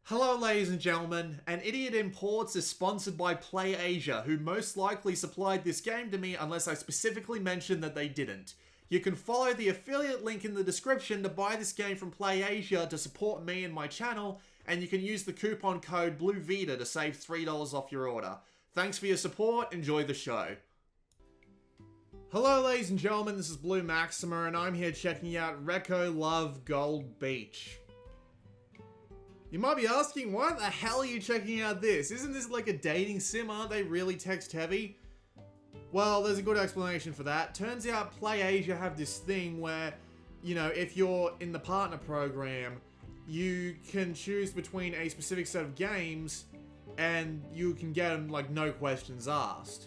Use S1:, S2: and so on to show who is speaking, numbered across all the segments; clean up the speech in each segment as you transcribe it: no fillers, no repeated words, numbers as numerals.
S1: Hello ladies and gentlemen, An Idiot Imports is sponsored by PlayAsia, who most likely supplied this game to me unless I specifically mentioned that they didn't. You can follow the affiliate link in the description to buy this game from PlayAsia to support me and my channel, and you can use the coupon code BLUEVITA to save $3 off your order. Thanks for your support, enjoy the show. Hello ladies and gentlemen, this is Blue Maxima and I'm here checking out Reco Love Gold Beach. You might be asking, why the hell are you checking out this? Isn't this like a dating sim? Aren't they really text heavy? Well, there's a good explanation for that. Turns out PlayAsia have this thing where, you know, if you're in the partner program, you can choose between a specific set of games and you can get them like no questions asked.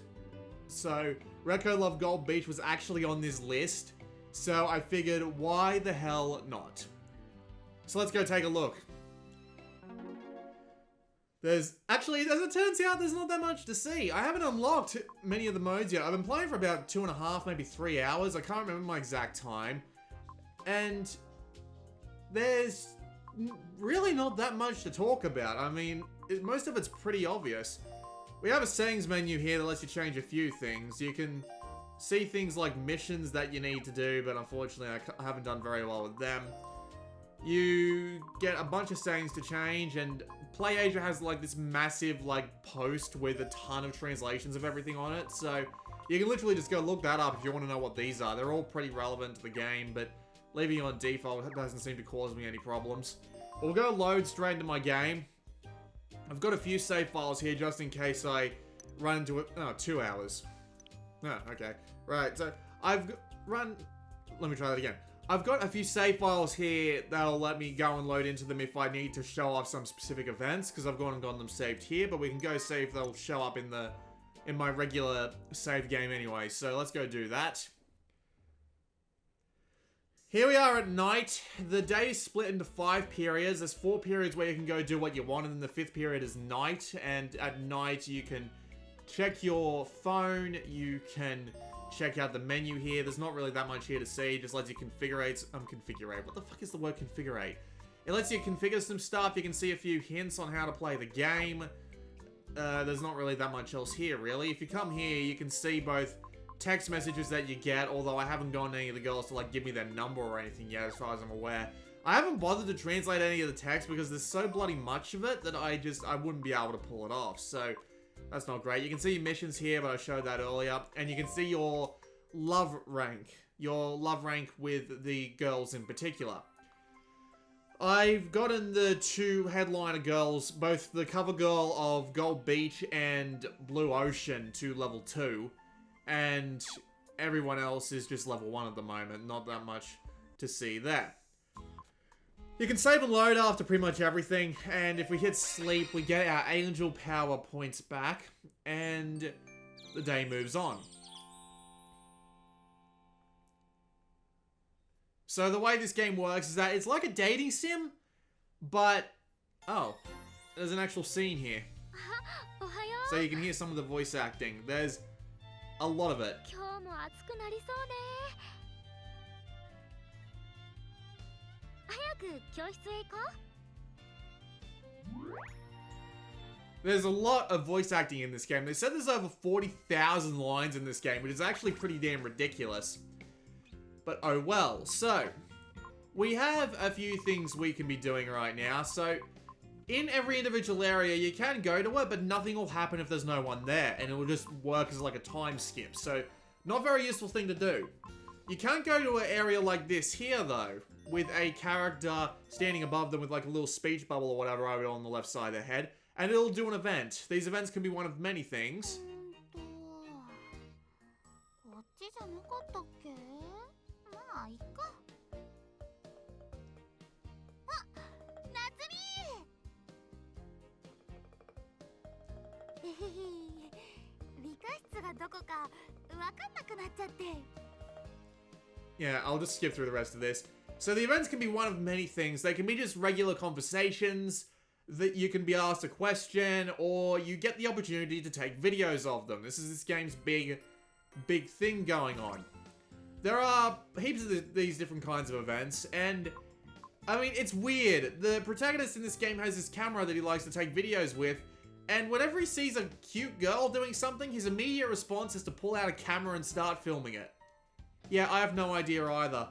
S1: So, Reco Love Gold Beach was actually on this list, so I figured, why the hell not? So let's go take a look. Actually, as it turns out, there's not that much to see. I haven't unlocked many of the modes yet. I've been playing for about 2.5, maybe 3 hours. I can't remember my exact time. And there's really not that much to talk about. I mean, most of it's pretty obvious. We have a settings menu here that lets you change a few things. You can see things like missions that you need to do, but unfortunately I haven't done very well with them. You get a bunch of settings to change, and PlayAsia has like this massive like post with a ton of translations of everything on it, so you can literally just go look that up if you want to know what these are. They're all pretty relevant to the game, but leaving it on default doesn't seem to cause me any problems. We'll go load straight into my game. I've got a few save files here just in case I run into it. Oh, 2 hours. Oh, okay. Right, so let me try that again. I've got a few save files here that'll let me go and load into them if I need to show off some specific events, because I've gone and gotten them saved here, but we can go save, they'll show up in my regular save game anyway, so let's go do that. Here we are at night. The day is split into 5 periods. There's 4 periods where you can go do what you want, and then the 5th period is night, and at night you can check your phone, you can check out the menu here. There's not really that much here to see. It just lets you configurate. What the fuck is the word configurate? It lets you configure some stuff. You can see a few hints on how to play the game. There's not really that much else here, really. If you come here, you can see both text messages that you get, although I haven't gotten any of the girls to like give me their number or anything yet, as far as I'm aware. I haven't bothered to translate any of the text because there's so bloody much of it that I wouldn't be able to pull it off, so that's not great. You can see your missions here, but I showed that earlier. And you can see your love rank. Your love rank with the girls in particular. I've gotten the 2 headliner girls, both the cover girl of Gold Beach and Blue Ocean, to level 2. And everyone else is just level 1 at the moment. Not that much to see there. You can save and load after pretty much everything, and if we hit sleep, we get our angel power points back, and the day moves on. So the way this game works is that it's like a dating sim, but, oh, there's an actual scene here. So you can hear some of the voice acting. There's a lot of it. There's a lot of voice acting in this game. They said there's over 40,000 lines in this game, which is actually pretty damn ridiculous. But oh well. So, we have a few things we can be doing right now. So, in every individual area, you can go to it, but nothing will happen if there's no one there. And it will just work as like a time skip. So, not a very useful thing to do. You can't go to an area like this here, though, with a character standing above them with like a little speech bubble or whatever over on the left side of their head, and it'll do an event. These events can be one of many things. Yeah, I'll just skip through the rest of this. So the events can be one of many things. They can be just regular conversations, that you can be asked a question, or you get the opportunity to take videos of them. This is this game's big thing going on. There are heaps of these different kinds of events, and I mean, it's weird. The protagonist in this game has this camera that he likes to take videos with, and whenever he sees a cute girl doing something, his immediate response is to pull out a camera and start filming it. Yeah, I have no idea either.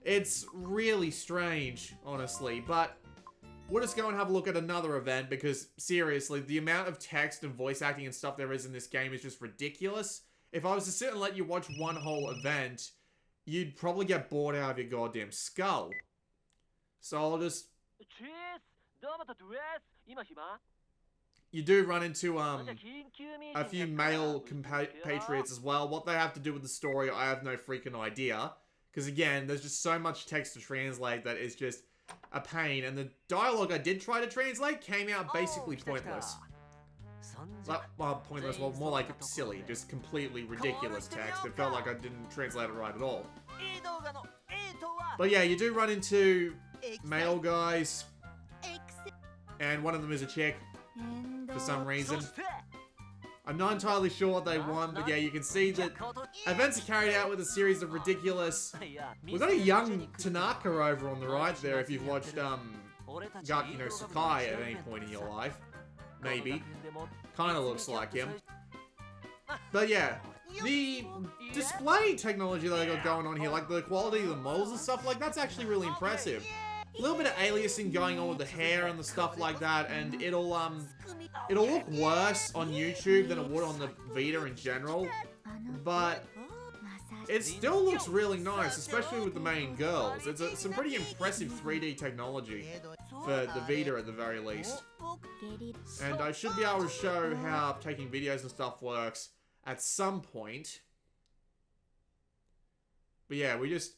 S1: It's really strange, honestly, but we'll just go and have a look at another event because, seriously, the amount of text and voice acting and stuff there is in this game is just ridiculous. If I was to sit and let you watch one whole event, you'd probably get bored out of your goddamn skull. So I'll just... You do run into, a few male compatriots as well. What they have to do with the story, I have no freaking idea. Because again, there's just so much text to translate that is just a pain. And the dialogue I did try to translate came out basically pointless. Well, pointless, well, more like silly. Just completely ridiculous text. It felt like I didn't translate it right at all. But yeah, you do run into male guys. And one of them is a chick. For some reason. I'm not entirely sure what they want, but yeah, you can see that events are carried out with a series of ridiculous... We've got a young Tanaka over on the right there if you've watched, Sakai at any point in your life. Maybe. Kinda looks like him. But yeah, the display technology that I got going on here, like the quality of the models and stuff, like that's actually really impressive. A little bit of aliasing going on with the hair and the stuff like that, and it'll look worse on YouTube than it would on the Vita in general, but it still looks really nice, especially with the main girls. It's some pretty impressive 3D technology for the Vita at the very least. And I should be able to show how taking videos and stuff works at some point. But yeah, we just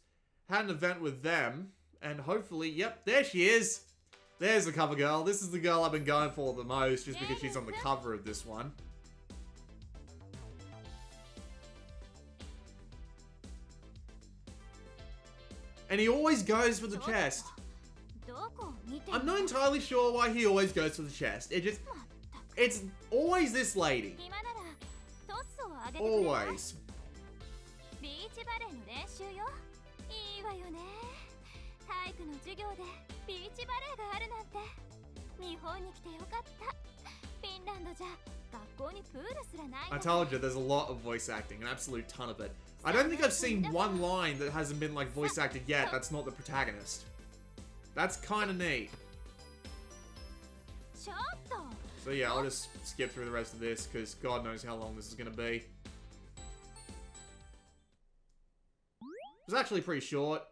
S1: had an event with them. And hopefully, yep, there she is. There's the cover girl. This is the girl I've been going for the most, just because she's on the cover of this one. And he always goes for the chest. I'm not entirely sure why he always goes for the chest. It's always this lady. Always. I told you, there's a lot of voice acting, an absolute ton of it. I don't think I've seen one line that hasn't been like voice acted yet that's not the protagonist. That's kind of neat. So yeah, I'll just skip through the rest of this because God knows how long this is going to be. It's actually pretty short.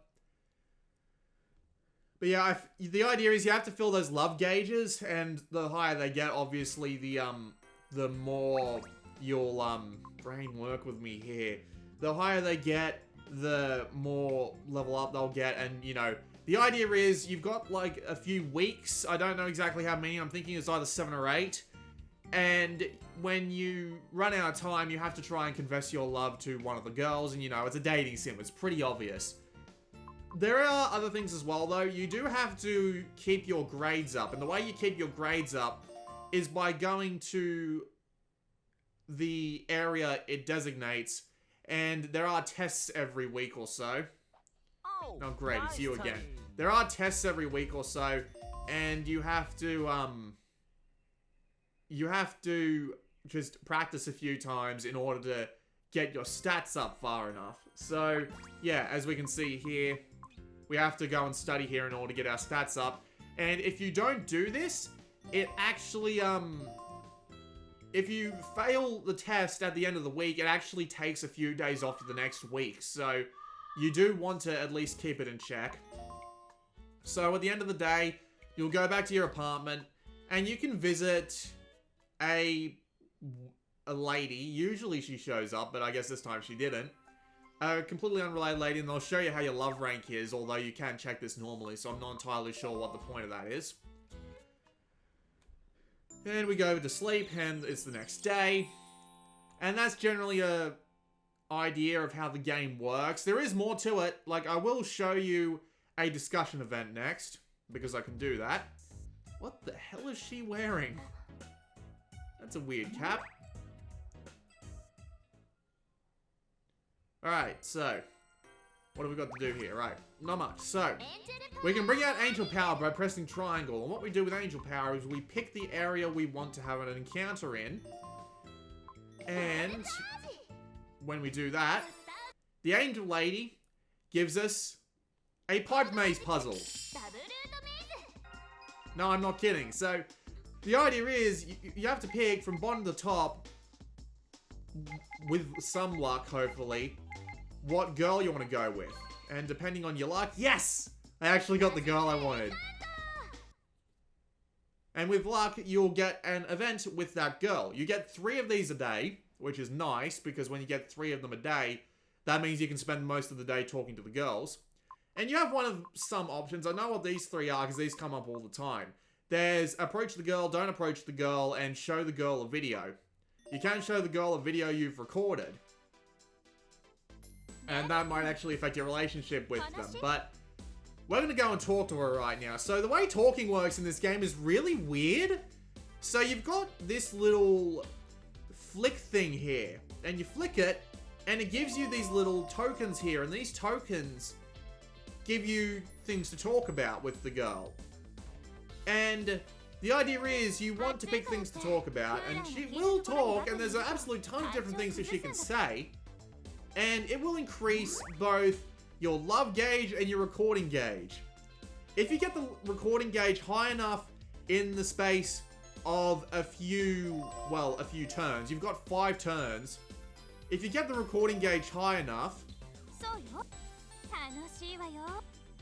S1: But yeah, the idea is you have to fill those love gauges, and the higher they get, obviously, the more you'll, brain work with me here. The higher they get, the more level up they'll get, and, you know, the idea is you've got, like, a few weeks. I don't know exactly how many. I'm thinking it's either 7 or 8. And when you run out of time, you have to try and confess your love to one of the girls, and, you know, it's a dating sim. It's pretty obvious. There are other things as well, though. You do have to keep your grades up. And the way you keep your grades up is by going to the area it designates. And there are tests every week or so. Oh, great. It's you again. There are tests every week or so. And you have to just practice a few times in order to get your stats up far enough. So, yeah, as we can see here, we have to go and study here in order to get our stats up. And if you don't do this, it actually, if you fail the test at the end of the week, it actually takes a few days off to the next week. So, you do want to at least keep it in check. So, at the end of the day, you'll go back to your apartment, and you can visit a lady. Usually she shows up, but I guess this time she didn't. A completely unrelated lady, and they'll show you how your love rank is, although you can check this normally, so I'm not entirely sure what the point of that is. And we go to sleep, and it's the next day. And that's generally a idea of how the game works. There is more to it. Like, I will show you a discussion event next, because I can do that. What the hell is she wearing? That's a weird cap. Alright, so What have we got to do here? Right, not much. So, we can bring out Angel Power by pressing triangle. And what we do with Angel Power is we pick the area we want to have an encounter in. And when we do that, the Angel Lady gives us a pipe maze puzzle. No, I'm not kidding. So, the idea is you have to pick from bottom to top, with some luck, hopefully, what girl you want to go with. And depending on your luck, yes! I actually got the girl I wanted. And with luck, you'll get an event with that girl. You get 3 of these a day, which is nice, because when you get 3 of them a day, that means you can spend most of the day talking to the girls. And you have one of some options. I know what these 3 are, because these come up all the time. There's approach the girl, don't approach the girl, and show the girl a video. You can show the girl a video you've recorded. And that might actually affect your relationship with them. But we're going to go and talk to her right now. So the way talking works in this game is really weird. So you've got this little flick thing here. And you flick it, and it gives you these little tokens here. And these tokens give you things to talk about with the girl. And the idea is you want to pick things to talk about, and she will talk, and there's an absolute ton of different things that she can say. And it will increase both your love gauge and your recording gauge. If you get the recording gauge high enough in the space of a few turns, you've got 5 turns. If you get the recording gauge high enough,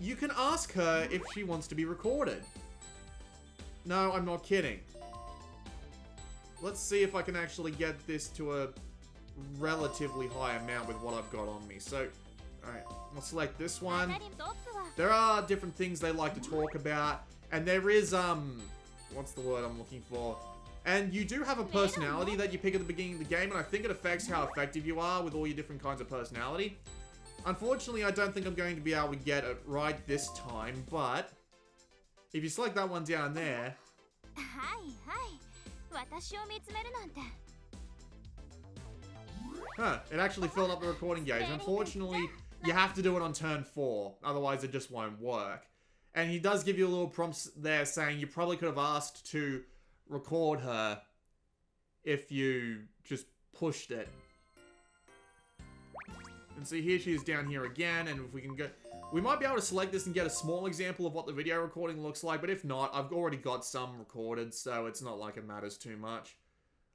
S1: you can ask her if she wants to be recorded. No, I'm not kidding. Let's see if I can actually get this to a relatively high amount with what I've got on me. So, alright, I'll select this one. There are different things they like to talk about. And there is, what's the word I'm looking for? And you do have a personality that you pick at the beginning of the game, and I think it affects how effective you are with all your different kinds of personality. Unfortunately, I don't think I'm going to be able to get it right this time, but if you select that one down there... Huh, it actually filled up the recording gauge. Unfortunately, you have to do it on turn 4, otherwise it just won't work. And he does give you a little prompt there saying you probably could have asked to record her if you just pushed it. And see, here she is down here again, and if we can go... We might be able to select this and get a small example of what the video recording looks like, but if not, I've already got some recorded, so it's not like it matters too much.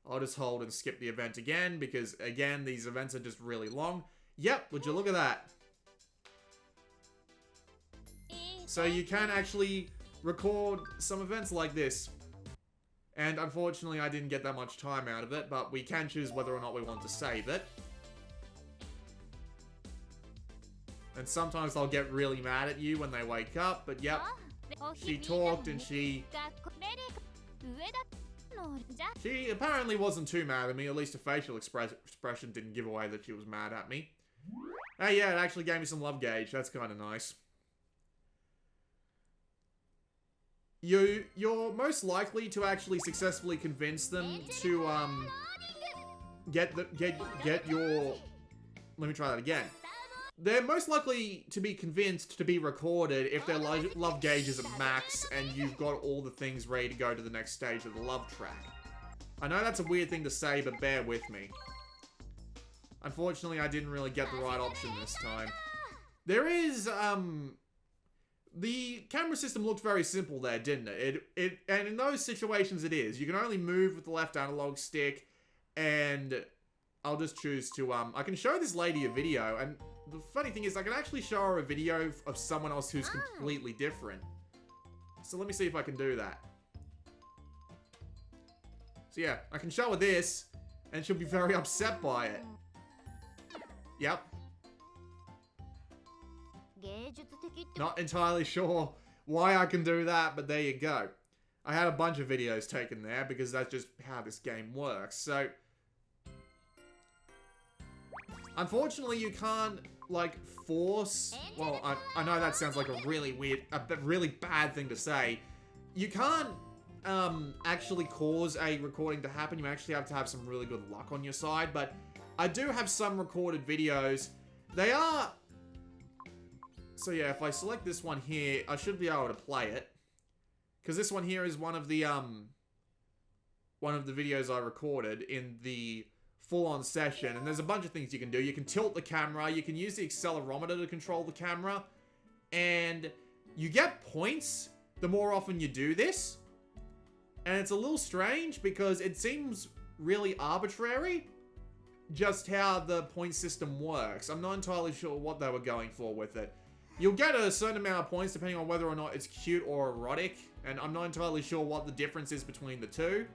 S1: I'll just hold and skip the event again, because, again, these events are just really long. Yep, would you look at that? So you can actually record some events like this. And unfortunately, I didn't get that much time out of it, but we can choose whether or not we want to save it. And sometimes they'll get really mad at you when they wake up, but yep. She talked and she apparently wasn't too mad at me, at least her facial expression didn't give away that she was mad at me. Hey, yeah, it actually gave me some love gauge, that's kind of nice. You're most likely to actually successfully convince them to, get your... Let me try that again. They're most likely to be convinced to be recorded if their love gauge is at max and you've got all the things ready to go to the next stage of the love track. I know that's a weird thing to say, but bear with me. Unfortunately, I didn't really get the right option this time. There is, the camera system looked very simple there, didn't it? And in those situations it is. You can only move with the left analog stick, and I'll just choose to, I can show this lady a video, and the funny thing is I can actually show her a video of someone else who's completely different. So let me see if I can do that. So yeah, I can show her this, and she'll be very upset by it. Yep. Not entirely sure why I can do that, but there you go. I had a bunch of videos taken there because that's just how this game works. So, unfortunately, you can't, like, force... Well, I know that sounds like a really weird, really bad thing to say. You can't, actually cause a recording to happen. You actually have to have some really good luck on your side, but I do have some recorded videos. They are So yeah, if I select this one here, I should be able to play it. Because this one here is one of the videos I recorded in the full-on session. And there's a bunch of things you can do. You can tilt the camera. You can use the accelerometer to control the camera. And you get points the more often you do this. And it's a little strange because it seems really arbitrary just how the point system works. I'm not entirely sure what they were going for with it. You'll get a certain amount of points depending on whether or not it's cute or erotic. And I'm not entirely sure what the difference is between the two.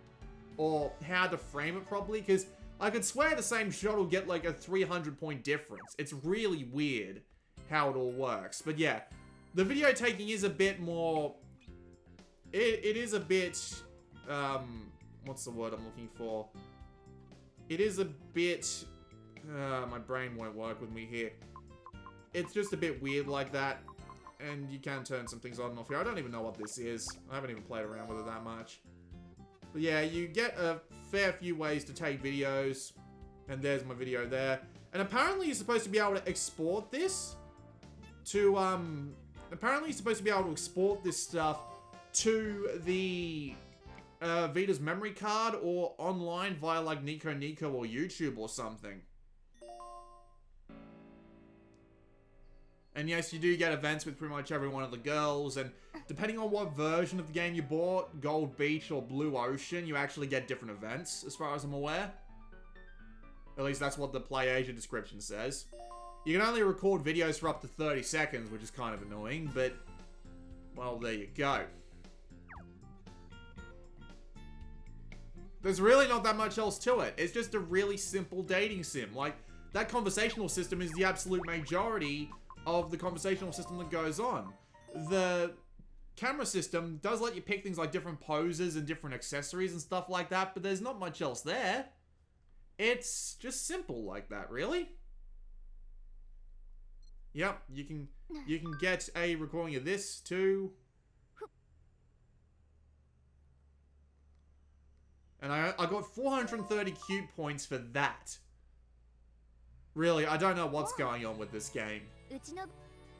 S1: Or how to frame it properly. Because I could swear the same shot will get like a 300 point difference. It's really weird how it all works. But yeah, the video taking is a bit more... It is a bit... what's the word I'm looking for? It is a bit... my brain won't work with me here. It's just a bit weird like that. And you can turn some things on and off here. I don't even know what this is. I haven't even played around with it that much. But yeah, you get a fair few ways to take videos. And there's my video there. And apparently you're supposed to be able to export this to, apparently you're supposed to be able to export this stuff to the Vita's memory card or online via like Nico or YouTube or something. And yes, you do get events with pretty much every one of the girls, and depending on what version of the game you bought, Gold Beach or Blue Ocean, you actually get different events, as far as I'm aware. At least that's what the Play Asia description says. You can only record videos for up to 30 seconds, which is kind of annoying, but, well, there you go. There's really not that much else to it. It's just a really simple dating sim. Like, that conversational system is the absolute majority of the conversational system that goes on. The camera system does let you pick things like different poses and different accessories and stuff like that, but there's not much else there. It's just simple like that, really. Yep, you can get a recording of this too. And I got 430 cute points for that. Really, I don't know what's going on with this game.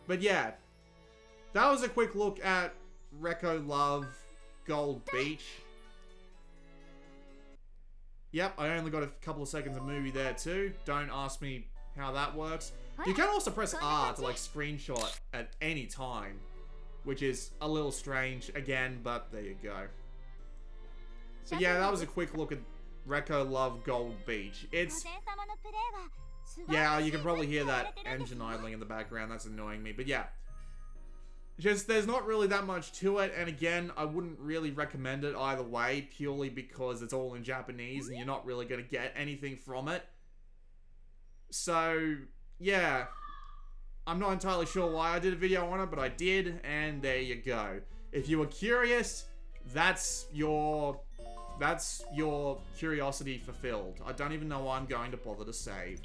S1: But yeah, that was a quick look at Reco Love Gold Beach. Yep, I only got a couple of seconds of movie there too. Don't ask me how that works. You can also press R to like screenshot at any time, which is a little strange again, but there you go. So yeah, that was a quick look at Reco Love Gold Beach. It's... yeah, you can probably hear that engine idling in the background. That's annoying me. But yeah. Just, there's not really that much to it. And again, I wouldn't really recommend it either way. Purely because it's all in Japanese and you're not really going to get anything from it. So, yeah. I'm not entirely sure why I did a video on it, but I did. And there you go. If you were curious, that's your curiosity fulfilled. I don't even know why I'm going to bother to save.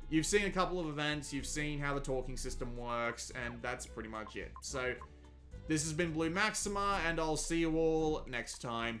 S1: You've seen a couple of events, you've seen how the talking system works, and that's pretty much it. So, this has been Blue Maxima, and I'll see you all next time.